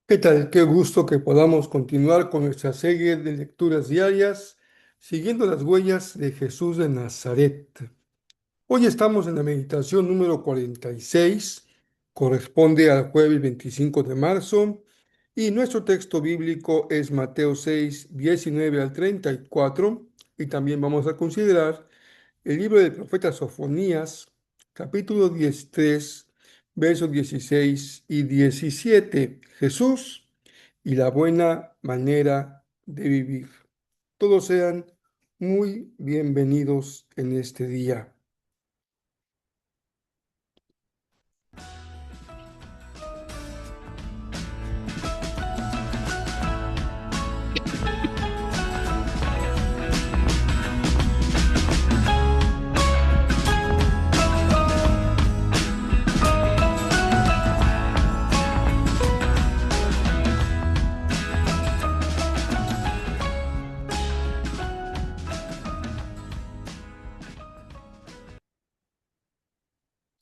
¿Qué tal? Qué gusto que podamos continuar con nuestra serie de lecturas diarias, siguiendo las huellas de Jesús de Nazaret. Hoy estamos en la meditación número 46, corresponde al jueves 25 de marzo, y nuestro texto bíblico es Mateo 6, 19 al 34, y también vamos a considerar el libro del profeta Sofonías, capítulo 13, versos 16 y 17. Jesús y la buena manera de vivir. Todos sean muy bienvenidos en este día.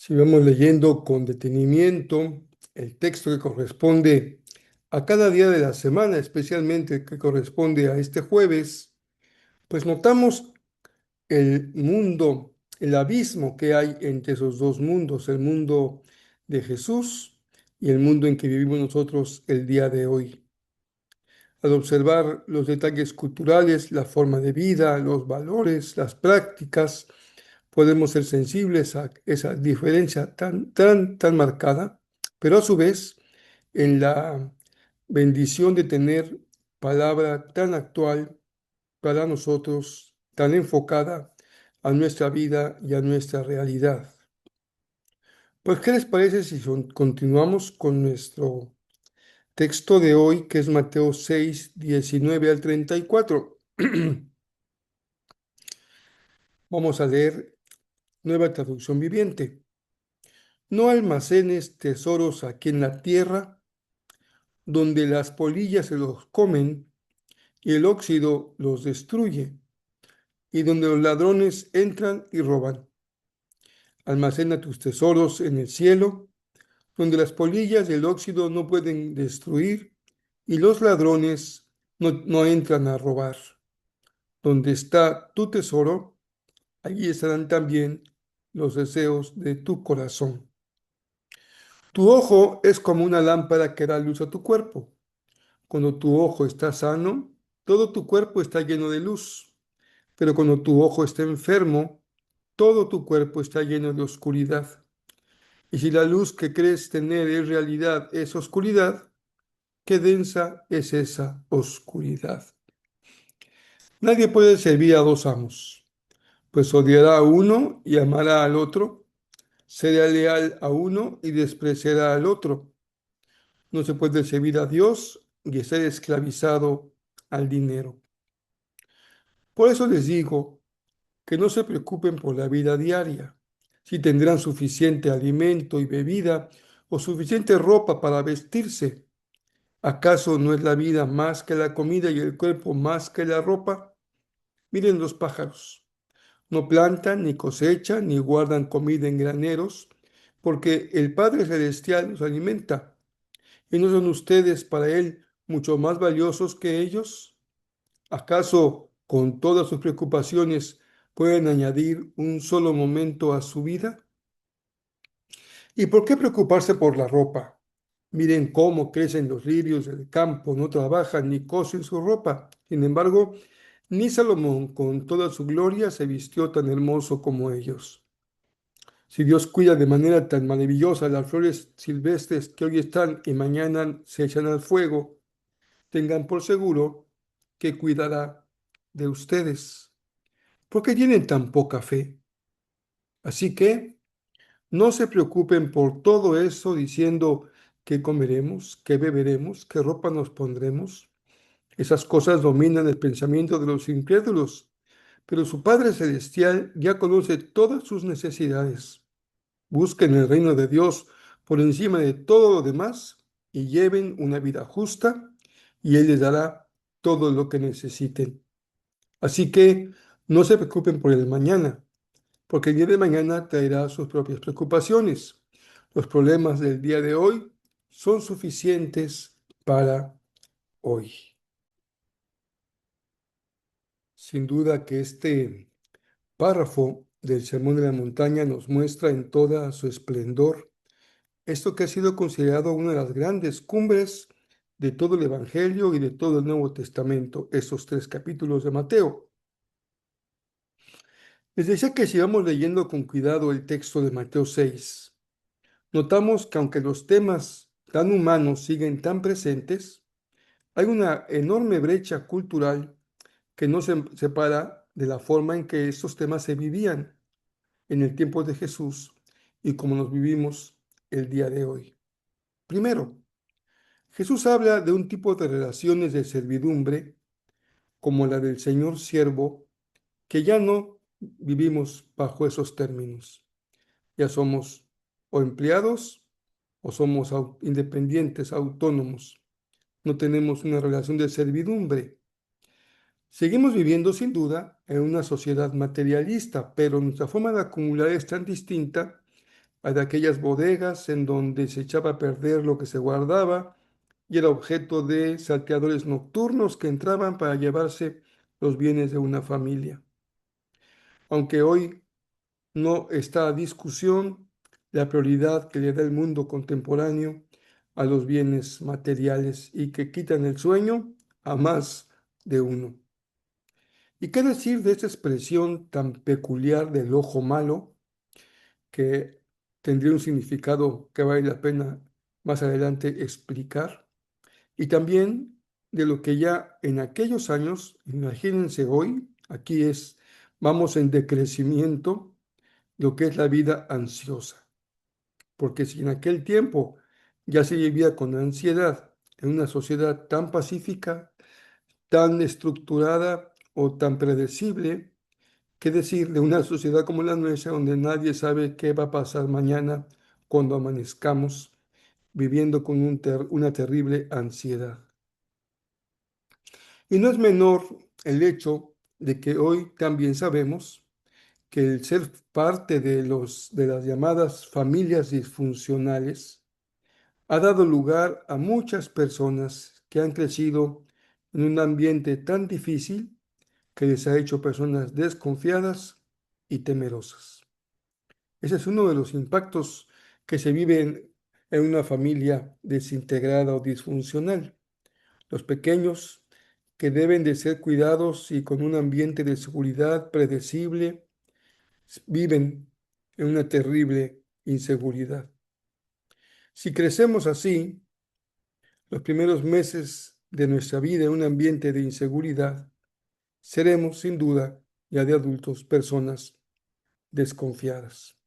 Si vamos leyendo con detenimiento el texto que corresponde a cada día de la semana, especialmente el que corresponde a este jueves, pues notamos el mundo, el abismo que hay entre esos dos mundos, el mundo de Jesús y el mundo en que vivimos nosotros el día de hoy. Al observar los detalles culturales, la forma de vida, los valores, las prácticas, podemos ser sensibles a esa diferencia tan marcada, pero a su vez en la bendición de tener palabra tan actual para nosotros, tan enfocada a nuestra vida y a nuestra realidad. Pues, ¿qué les parece si continuamos con nuestro texto de hoy, que es Mateo 6, 19 al 34? Vamos a leer Nueva Traducción Viviente. No almacenes tesoros aquí en la tierra, donde las polillas se los comen y el óxido los destruye, y donde los ladrones entran y roban. Almacena tus tesoros en el cielo, donde las polillas y el óxido no pueden destruir y los ladrones no entran a robar. Donde está tu tesoro, allí estarán también los deseos de tu corazón. Tu ojo es como una lámpara que da luz a tu cuerpo. Cuando tu ojo está sano, todo tu cuerpo está lleno de luz. Pero cuando tu ojo está enfermo, todo tu cuerpo está lleno de oscuridad. Y si la luz que crees tener en realidad es oscuridad, qué densa es esa oscuridad. Nadie puede servir a dos amos, pues odiará a uno y amará al otro, será leal a uno y despreciará al otro. No se puede servir a Dios y ser esclavizado al dinero. Por eso les digo que no se preocupen por la vida diaria, si tendrán suficiente alimento y bebida o suficiente ropa para vestirse. ¿Acaso no es la vida más que la comida y el cuerpo más que la ropa? Miren los pájaros. No plantan, ni cosechan, ni guardan comida en graneros, porque el Padre Celestial los alimenta. ¿Y no son ustedes para Él mucho más valiosos que ellos? ¿Acaso con todas sus preocupaciones pueden añadir un solo momento a su vida? ¿Y por qué preocuparse por la ropa? Miren cómo crecen los lirios del campo, no trabajan ni cosen su ropa. Sin embargo, ni Salomón con toda su gloria se vistió tan hermoso como ellos. Si Dios cuida de manera tan maravillosa las flores silvestres que hoy están y mañana se echan al fuego, tengan por seguro que cuidará de ustedes. ¿Por qué tienen tan poca fe? Así que no se preocupen por todo eso diciendo qué comeremos, qué beberemos, qué ropa nos pondremos. Esas cosas dominan el pensamiento de los incrédulos, pero su Padre Celestial ya conoce todas sus necesidades. Busquen el reino de Dios por encima de todo lo demás y lleven una vida justa y Él les dará todo lo que necesiten. Así que no se preocupen por el mañana, porque el día de mañana traerá sus propias preocupaciones. Los problemas del día de hoy son suficientes para hoy. Sin duda que este párrafo del Sermón de la Montaña nos muestra en toda su esplendor esto que ha sido considerado una de las grandes cumbres de todo el Evangelio y de todo el Nuevo Testamento, esos 3 capítulos de Mateo. Les decía que si vamos leyendo con cuidado el texto de Mateo 6, notamos que aunque los temas tan humanos siguen tan presentes, hay una enorme brecha cultural que nos separa de la forma en que estos temas se vivían en el tiempo de Jesús y como los vivimos el día de hoy. Primero, Jesús habla de un tipo de relaciones de servidumbre como la del señor siervo, que ya no vivimos bajo esos términos. Ya somos o empleados o somos independientes, autónomos. No tenemos una relación de servidumbre. Seguimos viviendo sin duda en una sociedad materialista, pero nuestra forma de acumular es tan distinta a de aquellas bodegas en donde se echaba a perder lo que se guardaba y era objeto de salteadores nocturnos que entraban para llevarse los bienes de una familia. Aunque hoy no está a discusión la prioridad que le da el mundo contemporáneo a los bienes materiales y que quitan el sueño a más de uno. ¿Y qué decir de esta expresión tan peculiar del ojo malo, que tendría un significado que vale la pena más adelante explicar? Y también de lo que ya en aquellos años, imagínense hoy, vamos en decrecimiento, lo que es la vida ansiosa. Porque si en aquel tiempo ya se vivía con ansiedad en una sociedad tan pacífica, tan estructurada o tan predecible, ¿qué decir de una sociedad como la nuestra, donde nadie sabe qué va a pasar mañana cuando amanezcamos viviendo con una terrible ansiedad? Y no es menor el hecho de que hoy también sabemos que el ser parte de las llamadas familias disfuncionales ha dado lugar a muchas personas que han crecido en un ambiente tan difícil que les ha hecho personas desconfiadas y temerosas. Ese es uno de los impactos que se viven en una familia desintegrada o disfuncional. Los pequeños que deben de ser cuidados y con un ambiente de seguridad predecible, viven en una terrible inseguridad. Si crecemos así, los primeros meses de nuestra vida en un ambiente de inseguridad, seremos sin duda, ya de adultos, personas desconfiadas.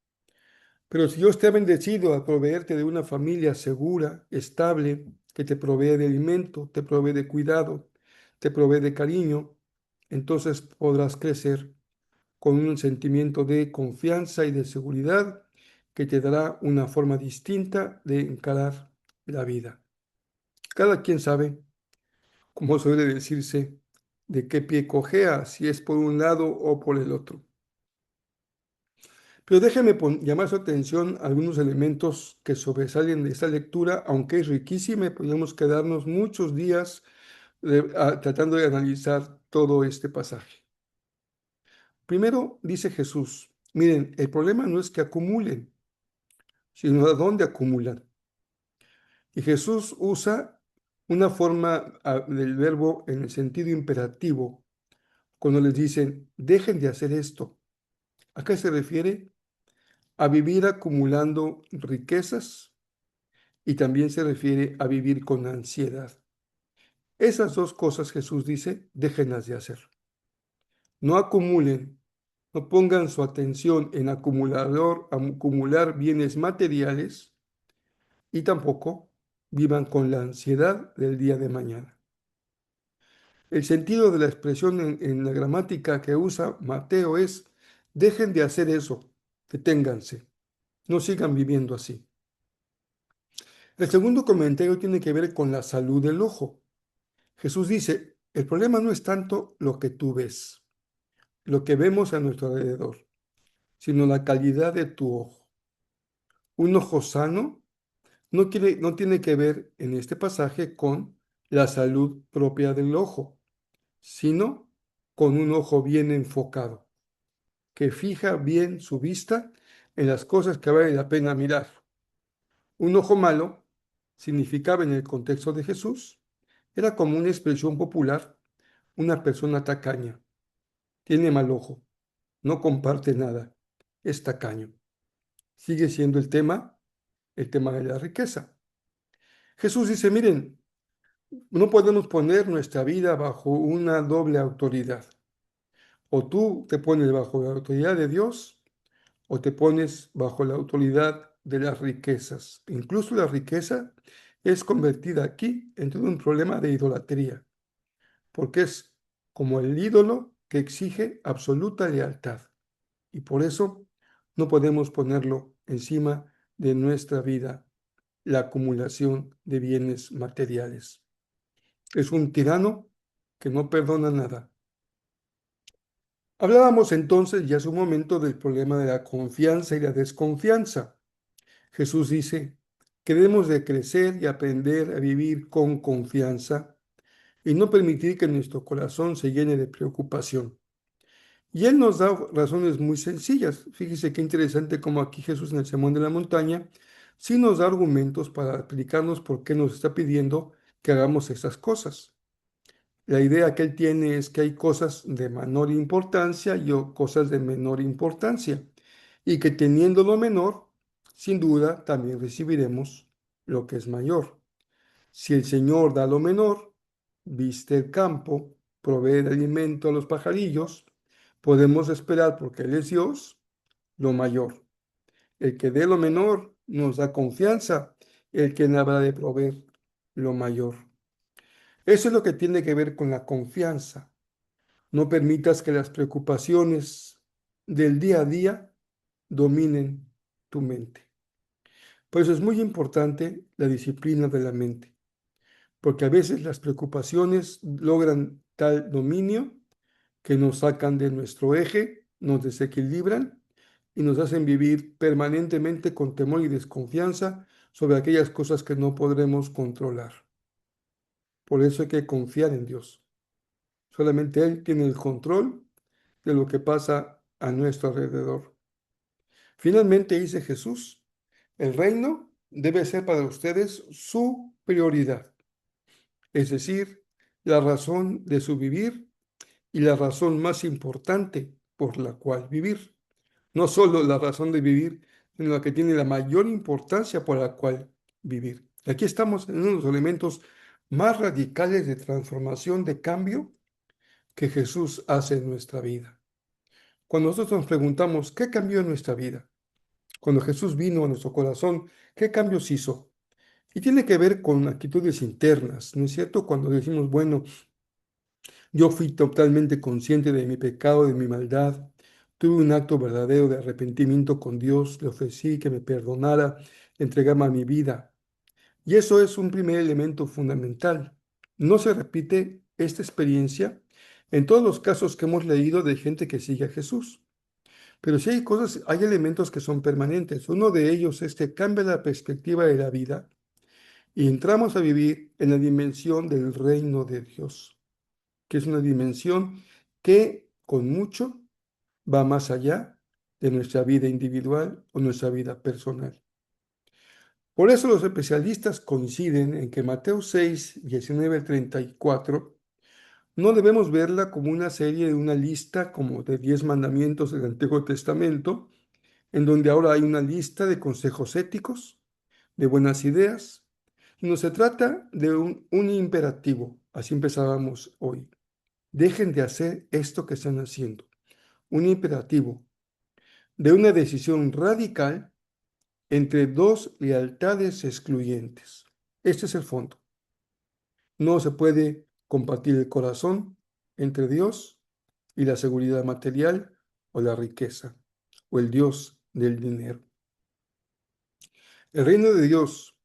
Pero si Dios te ha bendecido a proveerte de una familia segura, estable, que te provee de alimento, te provee de cuidado, te provee de cariño, entonces podrás crecer con un sentimiento de confianza y de seguridad que te dará una forma distinta de encarar la vida. Cada quien sabe, como suele decirse, de qué pie cojea, si es por un lado o por el otro. Pero déjeme llamar su atención a algunos elementos que sobresalen de esta lectura, aunque es riquísima y podemos quedarnos muchos días tratando de analizar todo este pasaje. Primero dice Jesús, miren, el problema no es que acumulen, sino a dónde acumulan. Y Jesús usa una forma del verbo en el sentido imperativo cuando les dicen, dejen de hacer esto. ¿A qué se refiere? A vivir acumulando riquezas y también se refiere a vivir con ansiedad. Esas dos cosas Jesús dice, déjenlas de hacer. No acumulen, no pongan su atención en acumular bienes materiales y tampoco vivan con la ansiedad del día de mañana. El sentido de la expresión en la gramática que usa Mateo es, dejen de hacer eso, deténganse, no sigan viviendo así. El segundo comentario tiene que ver con la salud del ojo. Jesús dice, el problema no es tanto lo que tú ves, lo que vemos a nuestro alrededor, sino la calidad de tu ojo. Un ojo sano no tiene que ver en este pasaje con la salud propia del ojo, sino con un ojo bien enfocado, que fija bien su vista en las cosas que vale la pena mirar. Un ojo malo significaba en el contexto de Jesús, era como una expresión popular, una persona tacaña, tiene mal ojo, no comparte nada, es tacaño. Sigue siendo el tema de la riqueza. Jesús dice, miren, no podemos poner nuestra vida bajo una doble autoridad. O tú te pones bajo la autoridad de Dios o te pones bajo la autoridad de las riquezas. Incluso la riqueza es convertida aquí en todo un problema de idolatría, porque es como el ídolo que exige absoluta lealtad. Y por eso no podemos ponerlo encima de nuestra vida, la acumulación de bienes materiales. Es un tirano que no perdona nada. Hablábamos entonces ya hace un momento del problema de la confianza y la desconfianza. Jesús dice que debemos de crecer y aprender a vivir con confianza y no permitir que nuestro corazón se llene de preocupación. Y Él nos da razones muy sencillas. Fíjese qué interesante como aquí Jesús en el Sermón de la Montaña sí nos da argumentos para explicarnos por qué nos está pidiendo que hagamos esas cosas. La idea que él tiene es que hay cosas de menor importancia y cosas de menor importancia, y que teniendo lo menor, sin duda también recibiremos lo que es mayor. Si el Señor da lo menor, viste el campo, provee de alimento a los pajarillos, podemos esperar, porque Él es Dios, lo mayor. El que dé lo menor nos da confianza, el que no habrá de proveer lo mayor. Eso es lo que tiene que ver con la confianza. No permitas que las preocupaciones del día a día dominen tu mente. Por eso es muy importante la disciplina de la mente, porque a veces las preocupaciones logran tal dominio que nos sacan de nuestro eje, nos desequilibran y nos hacen vivir permanentemente con temor y desconfianza sobre aquellas cosas que no podremos controlar. Por eso hay que confiar en Dios. Solamente Él tiene el control de lo que pasa a nuestro alrededor. Finalmente dice Jesús, el reino debe ser para ustedes su prioridad, es decir, la razón de su vivir y la razón más importante por la cual vivir. No solo la razón de vivir, sino la que tiene la mayor importancia por la cual vivir. Aquí estamos en uno de los elementos más radicales de transformación, de cambio que Jesús hace en nuestra vida. Cuando nosotros nos preguntamos, ¿qué cambió en nuestra vida? Cuando Jesús vino a nuestro corazón, ¿qué cambios hizo? Y tiene que ver con actitudes internas, ¿no es cierto? Cuando decimos, bueno, yo fui totalmente consciente de mi pecado, de mi maldad, tuve un acto verdadero de arrepentimiento con Dios, le ofrecí que me perdonara, le entregaba mi vida. Y eso es un primer elemento fundamental. No se repite esta experiencia en todos los casos que hemos leído de gente que sigue a Jesús. Pero sí hay cosas, hay elementos que son permanentes. Uno de ellos es que cambia la perspectiva de la vida y entramos a vivir en la dimensión del reino de Dios, que es una dimensión que con mucho va más allá de nuestra vida individual o nuestra vida personal. Por eso los especialistas coinciden en que Mateo 6, 19 al 34 no debemos verla como una serie de una lista como de 10 mandamientos del Antiguo Testamento, en donde ahora hay una lista de consejos éticos, de buenas ideas, y no se trata de un imperativo, así empezábamos hoy. Dejen de hacer esto que están haciendo. Un imperativo de una decisión radical entre dos lealtades excluyentes. Este es el fondo. No se puede compartir el corazón entre Dios y la seguridad material o la riqueza o el Dios del dinero. El reino de Dios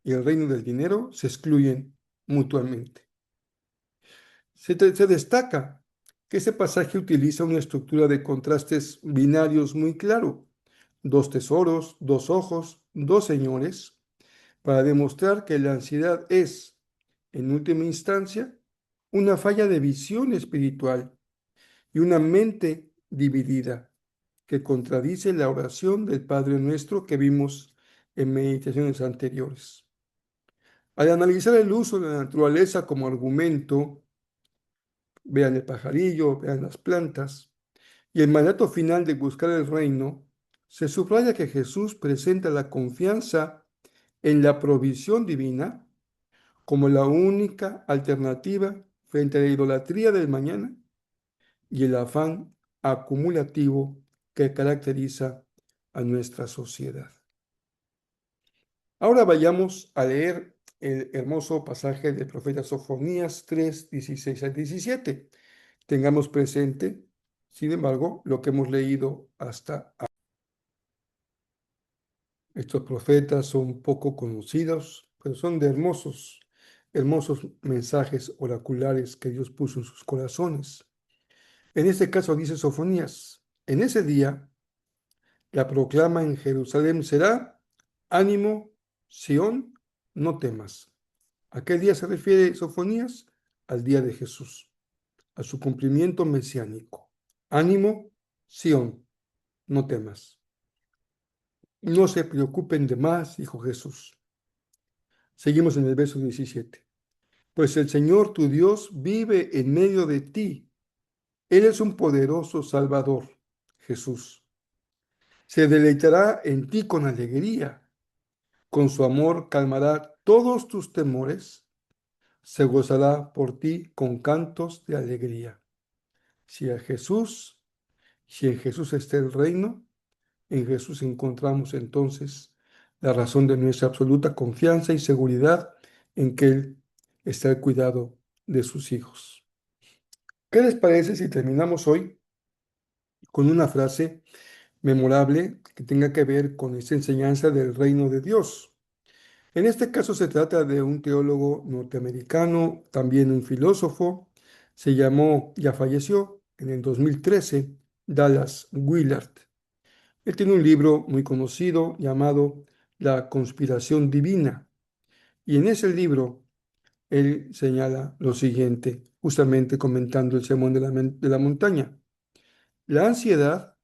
y el reino del dinero se excluyen mutuamente. Se destaca que ese pasaje utiliza una estructura de contrastes binarios muy claro. Dos tesoros, dos ojos, dos señores, para demostrar que la ansiedad es, en última instancia, una falla de visión espiritual y una mente dividida que contradice la oración del Padre Nuestro que vimos en meditaciones anteriores. Al analizar el uso de la naturaleza como argumento, vean el pajarillo, vean las plantas, y el mandato final de buscar el reino, se subraya que Jesús presenta la confianza en la provisión divina como la única alternativa frente a la idolatría del mañana y el afán acumulativo que caracteriza a nuestra sociedad. Ahora vayamos a leer el hermoso pasaje del profeta Sofonías 3, 16 al 17. Tengamos presente, sin embargo, lo que hemos leído hasta ahora. Estos profetas son poco conocidos, pero son de hermosos mensajes oraculares que Dios puso en sus corazones. En este caso dice Sofonías, en ese día la proclama en Jerusalén será, ánimo, Sión, no temas. ¿A qué día se refiere Sofonías? Al día de Jesús, a su cumplimiento mesiánico. Ánimo, Sión, no temas. No se preocupen de más, dijo Jesús. Seguimos en el verso 17. Pues el Señor tu Dios vive en medio de ti. Él es un poderoso Salvador, Jesús. Se deleitará en ti con alegría. Con su amor calmará todos tus temores. Se gozará por ti con cantos de alegría. Si a Jesús, si en Jesús está el reino, en Jesús encontramos entonces la razón de nuestra absoluta confianza y seguridad en que Él está al cuidado de sus hijos. ¿Qué les parece si terminamos hoy con una frase memorable que tenga que ver con esta enseñanza del reino de Dios? En este caso se trata de un teólogo norteamericano, también un filósofo, se llamó, ya falleció, en el 2013, Dallas Willard. Él tiene un libro muy conocido llamado La conspiración divina. Y en ese libro él señala lo siguiente, justamente comentando el sermón de la montaña. La ansiedad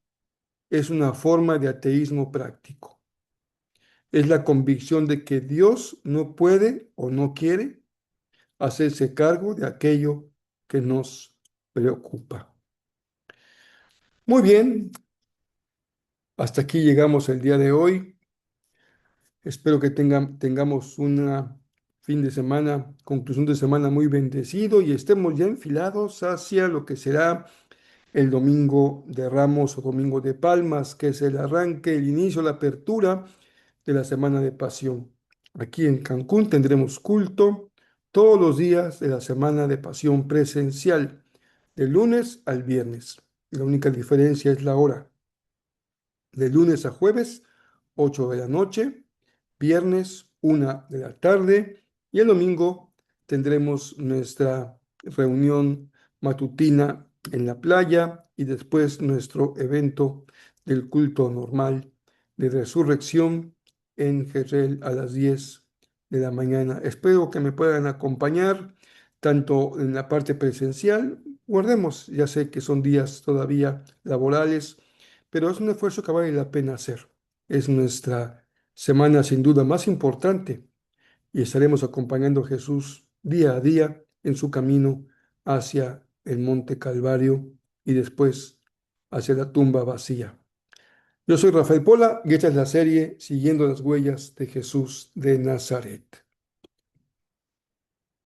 es una forma de ateísmo práctico. Es la convicción de que Dios no puede o no quiere hacerse cargo de aquello que nos preocupa. Muy bien, hasta aquí llegamos el día de hoy. Espero que tengamos una fin de semana, conclusión de semana muy bendecido y estemos ya enfilados hacia lo que será el domingo de Ramos o domingo de Palmas, que es el arranque, el inicio, la apertura de la Semana de Pasión. Aquí en Cancún tendremos culto todos los días de la Semana de Pasión presencial, de lunes al viernes. La única diferencia es la hora. De lunes a jueves, 8 de la noche, viernes, 1 de la tarde, y el domingo tendremos nuestra reunión matutina en la playa y después nuestro evento del culto normal de resurrección en Jezreel a las 10 de la mañana. Espero que me puedan acompañar tanto en la parte presencial, guardemos, ya sé que son días todavía laborales, pero es un esfuerzo que vale la pena hacer. Es nuestra semana sin duda más importante y estaremos acompañando a Jesús día a día en su camino hacia el monte Calvario y después hacia la tumba vacía. Yo soy Rafael Pola y esta es la serie Siguiendo las huellas de Jesús de Nazaret.